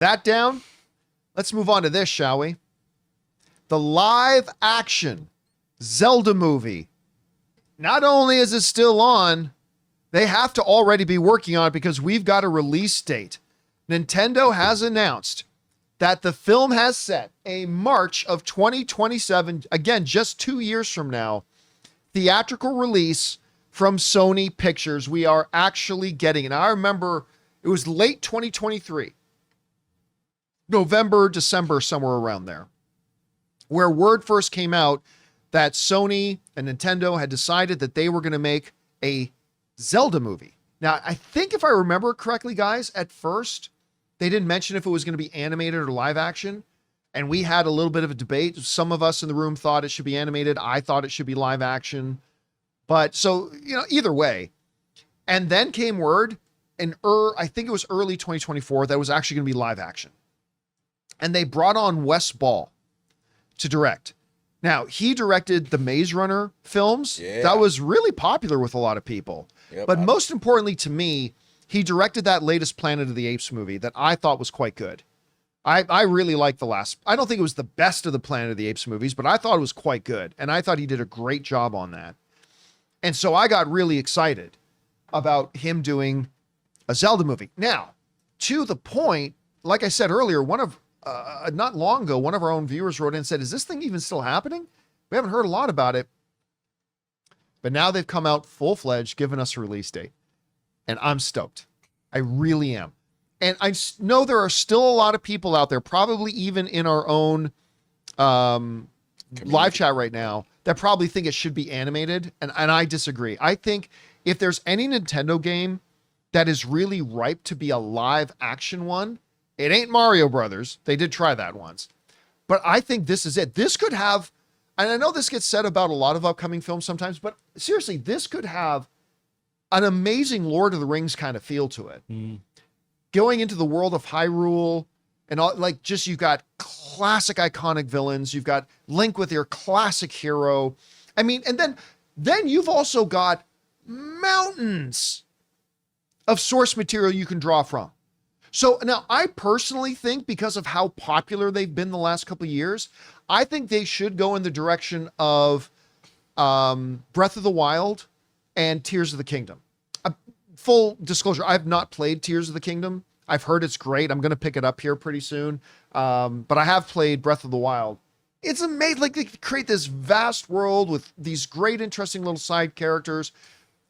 That down, let's move on to this, shall we? The live action Zelda movie. Not only is it still on, they have to already be working on it because we've got a release date. Nintendo has announced that the film has set a March of 2027, again, just 2 years from now, theatrical release from Sony Pictures. We are actually getting it. Now, I remember it was late 2023, November, December, somewhere around there, where word first came out that Sony and Nintendo had decided that they were going to make a Zelda movie. Now, I think if I remember correctly, guys, at first, they didn't mention if it was going to be animated or live action. And we had a little bit of a debate. Some of us in the room thought it should be animated. I thought it should be live action. But so, either way. And then came word I think it was early 2024, that it was actually going to be live action. And they brought on Wes Ball to direct. Now, he directed the Maze Runner films. Yeah. That was really popular with a lot of people. Yep. But most importantly to me, he directed that latest Planet of the Apes movie that I thought was quite good. I really liked the last. I don't think it was the best of the Planet of the Apes movies, but I thought it was quite good. And I thought he did a great job on that. And so I got really excited about him doing a Zelda movie. Now, to the point, like I said earlier, not long ago, one of our own viewers wrote in and said, is this thing even still happening? We haven't heard a lot about it. But now they've come out full-fledged, giving us a release date. And I'm stoked. I really am. And I know there are still a lot of people out there, probably even in our own live chat right now, that probably think it should be animated. And I disagree. I think if there's any Nintendo game that is really ripe to be a live action one, it ain't Mario Brothers. They did try that once. But I think this is it. This could have, and I know this gets said about a lot of upcoming films sometimes, but seriously, this could have an amazing Lord of the Rings kind of feel to it. Going into the world of Hyrule and all, like, just, you've got classic iconic villains. You've got Link with your classic hero. I mean, and then you've also got mountains of source material you can draw from. So now I personally think, because of how popular they've been the last couple of years, I think they should go in the direction of Breath of the Wild and Tears of the Kingdom. Full disclosure, I've not played Tears of the Kingdom. I've heard it's great. I'm going to pick it up here pretty soon. But I have played Breath of the Wild. It's amazing. Like, they create this vast world with these great, interesting little side characters,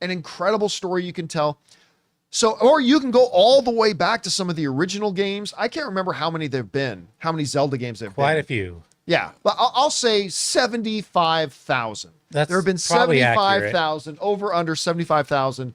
an incredible story you can tell. So, or you can go all the way back to some of the original games. I can't remember how many there've been, how many Zelda games there've been. Quite a few. Yeah, but I'll say 75,000. There have been probably 75,000, over under 75,000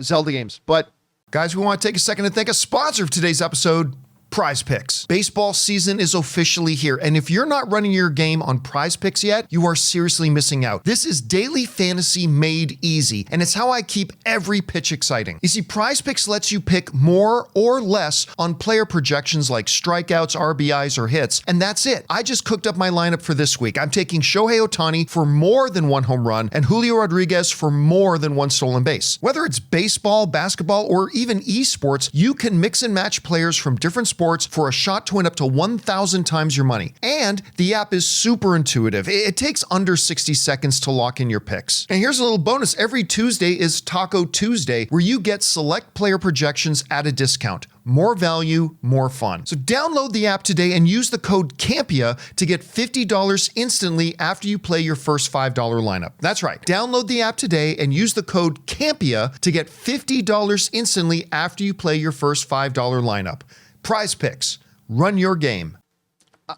Zelda games. But guys, we want to take a second to thank a sponsor of today's episode, PrizePicks. Baseball season is officially here, and if you're not running your game on PrizePicks yet, you are seriously missing out. This is daily fantasy made easy, and it's how I keep every pitch exciting. You see, PrizePicks lets you pick more or less on player projections like strikeouts, RBIs, or hits, and that's it. I just cooked up my lineup for this week. I'm taking Shohei Ohtani for more than one home run and Julio Rodriguez for more than one stolen base. Whether it's baseball, basketball, or even esports, you can mix and match players from different sports for a shot to win up to 1,000 times your money. And the app is super intuitive. It takes under 60 seconds to lock in your picks. And here's a little bonus. Every Tuesday is Taco Tuesday, where you get select player projections at a discount. More value, more fun. So download the app today and use the code Campea to get $50 instantly after you play your first $5 lineup. That's right. Download the app today and use the code Campea to get $50 instantly after you play your first $5 lineup. PrizePicks, run your game.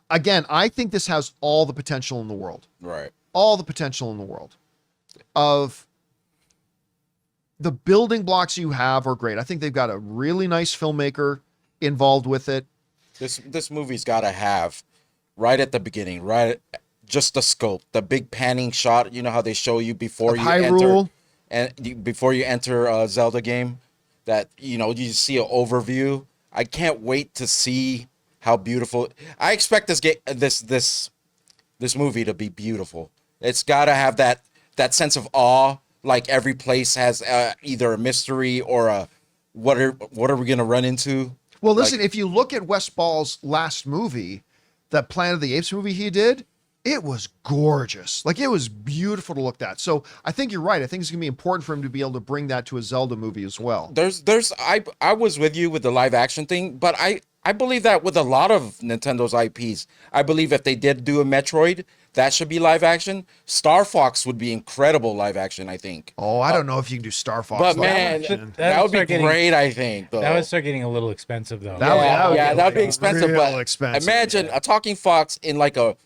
Again, I think this has all the potential in the world. Right. All the potential in the world. Of the building blocks you have are great. I think they've got a really nice filmmaker involved with it. This movie's got to have, right at the beginning, right, just the scope, the big panning shot. You know how they show you before you Hyrule. enter, and before you enter a Zelda game, that you see an overview. I can't wait to see how beautiful. I expect this movie to be beautiful. It's got to have that sense of awe. Like, every place has either a mystery or a what are we gonna run into? Well, listen, if you look at Wes Ball's last movie, that Planet of the Apes movie he did, it was gorgeous. Like, it was beautiful to look at. So I think you're right. I think it's going to be important for him to be able to bring that to a Zelda movie as well. I was with you with the live action thing, but I believe that with a lot of Nintendo's IPs, I believe if they did do a Metroid, that should be live action. Star Fox would be incredible live action, I think. Oh, I don't know if you can do Star Fox. But live man, action. that would be great, I think. Though. That would start getting a little expensive, though. That would be expensive. Real But expensive, imagine a talking fox in like a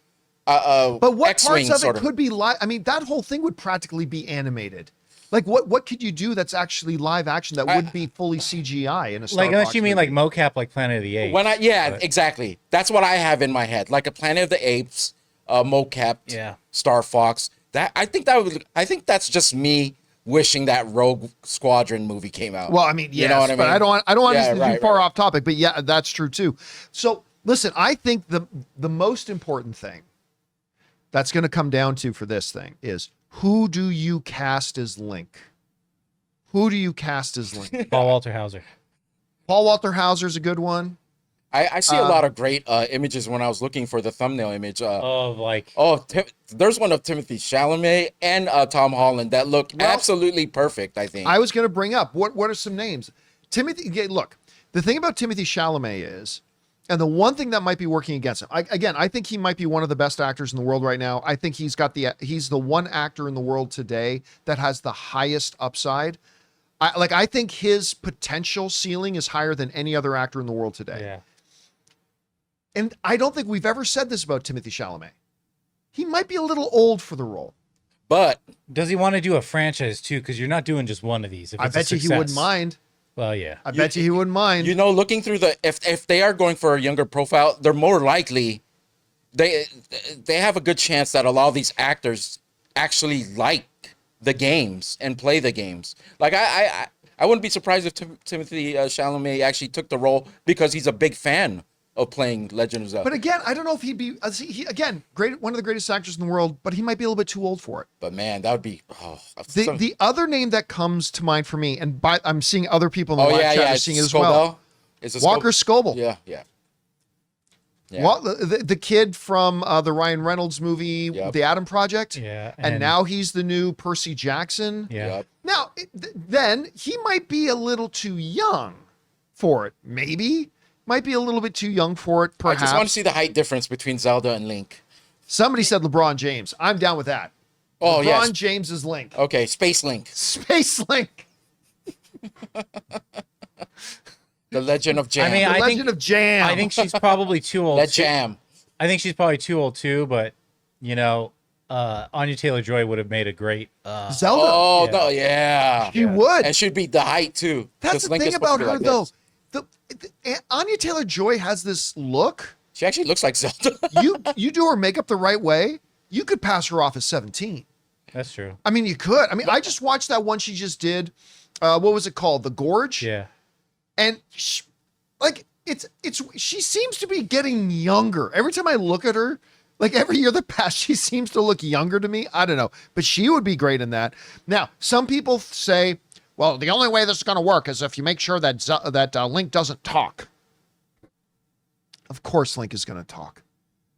but what X-wing parts of sort it could be live? I mean, that whole thing would practically be animated. Like, what could you do that's actually live action that wouldn't be fully CGI in a Star Like, unless Fox you mean movie? like mocap, like Planet of the Apes. Exactly. That's what I have in my head, like a Planet of the Apes, mocap, Star Fox. I think that's just me wishing that Rogue Squadron movie came out. Well, I mean, yes, you know what I mean? but I don't want Yeah, to be too far off topic, but yeah, that's true too. So listen, I think the most important thing that's going to come down to for this thing is, who do you cast as Link? Who do you cast as Link? Paul Walter Hauser. Paul Walter Hauser's a good one. I see a lot of great images when I was looking for the thumbnail image. Of like, there's one of Timothy Chalamet and Tom Holland that look absolutely perfect, I think. I was going to bring up, what are some names? Look, the thing about Timothy Chalamet is, and the one thing that might be working against him, I think he might be one of the best actors in the world right now. I think he's the one actor in the world today that has the highest upside. I think his potential ceiling is higher than any other actor in the world today. yeah. And I don't think we've ever said this about Timothy Chalamet. He might be a little old for the role. But Does he want to do a franchise too? Because you're not doing just one of these. If I it's a bet you he success. wouldn't mind. Well, yeah. I bet you he wouldn't mind. you know, looking through if they are going for a younger profile, they're more likely they have a good chance that a lot of these actors actually like the games and play the games. Like I wouldn't be surprised if Timothy Chalamet actually took the role because he's a big fan of playing Legend of Zelda. But again, I don't know if he'd be, one of the greatest actors in the world, but he might be a little bit too old for it. But man, that would be The other name that comes to mind for me, and I'm seeing other people in the live chat are seeing it as Scobell. well. Is it Walker Scoble. Yeah. Well, the kid from the Ryan Reynolds movie, The Adam Project. Yeah. And now he's the new Percy Jackson. Yeah. Yep. Now, then he might be a little too young for it. Maybe. Might be a little bit too young for it, perhaps. I just want to see the height difference between Zelda and Link. Somebody said LeBron James. I'm down with that. Oh, LeBron yes. James is Link. Okay, Space Link. Space Link. The Legend of Jam. I mean, The I Legend think of Jam. I think she's probably too old. That Jam. I think she's probably too old too. But you know, Anya Taylor-Joy would have made a great. Zelda. Oh, Yeah. no, yeah. She would. And she'd be the height, too. That's 'cause the Link thing is supposed about to be her, like though. this. Anya Taylor-Joy has this look. She actually looks like Zelda. You do her makeup the right way, you could pass her off as 17. That's true. I mean, you could. I mean, I just watched that one she just did. What was it called? The Gorge? Yeah. And she seems to be getting younger. Every time I look at her, like every year that passed, she seems to look younger to me. I don't know, but she would be great in that. Now, some people say, well, the only way this is going to work is if you make sure that Link doesn't talk. Of course, Link is going to talk.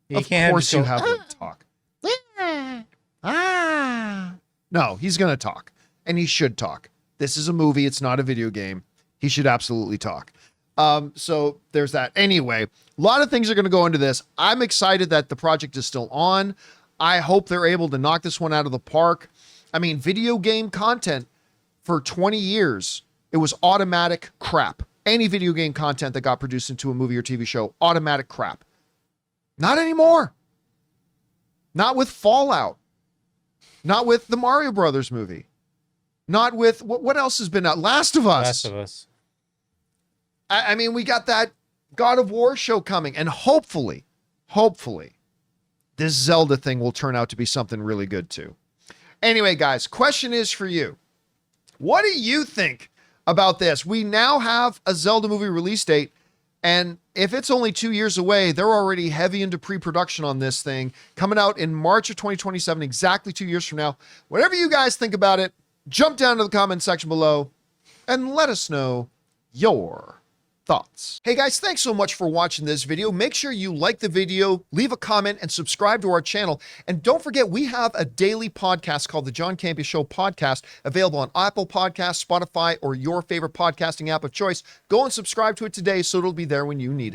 You Of can't course, have you have Link talk. No, he's going to talk, and he should talk. This is a movie. It's not a video game. He should absolutely talk. So there's that. Anyway, a lot of things are going to go into this. I'm excited that the project is still on. I hope they're able to knock this one out of the park. I mean, video game content for 20 years, it was automatic crap. Any video game content that got produced into a movie or TV show, automatic crap. Not anymore. Not with Fallout. Not with the Mario Brothers movie. Not with, what else has been out? Last of Us. Last of Us. I mean, we got that God of War show coming, and hopefully, this Zelda thing will turn out to be something really good too. Anyway, guys, question is for you. What do you think about this? We now have a Zelda movie release date, and if it's only 2 years away, they're already heavy into pre-production on this thing, coming out in March of 2027, exactly 2 years from now. Whatever you guys think about it, jump down to the comment section below and let us know your thoughts. Hey guys, thanks so much for watching this video. Make sure you like the video, leave a comment, and subscribe to our channel. And don't forget, we have a daily podcast called the John Campea Show podcast, available on Apple Podcasts, Spotify, or your favorite podcasting app of choice. Go and subscribe to it today so it'll be there when you need it.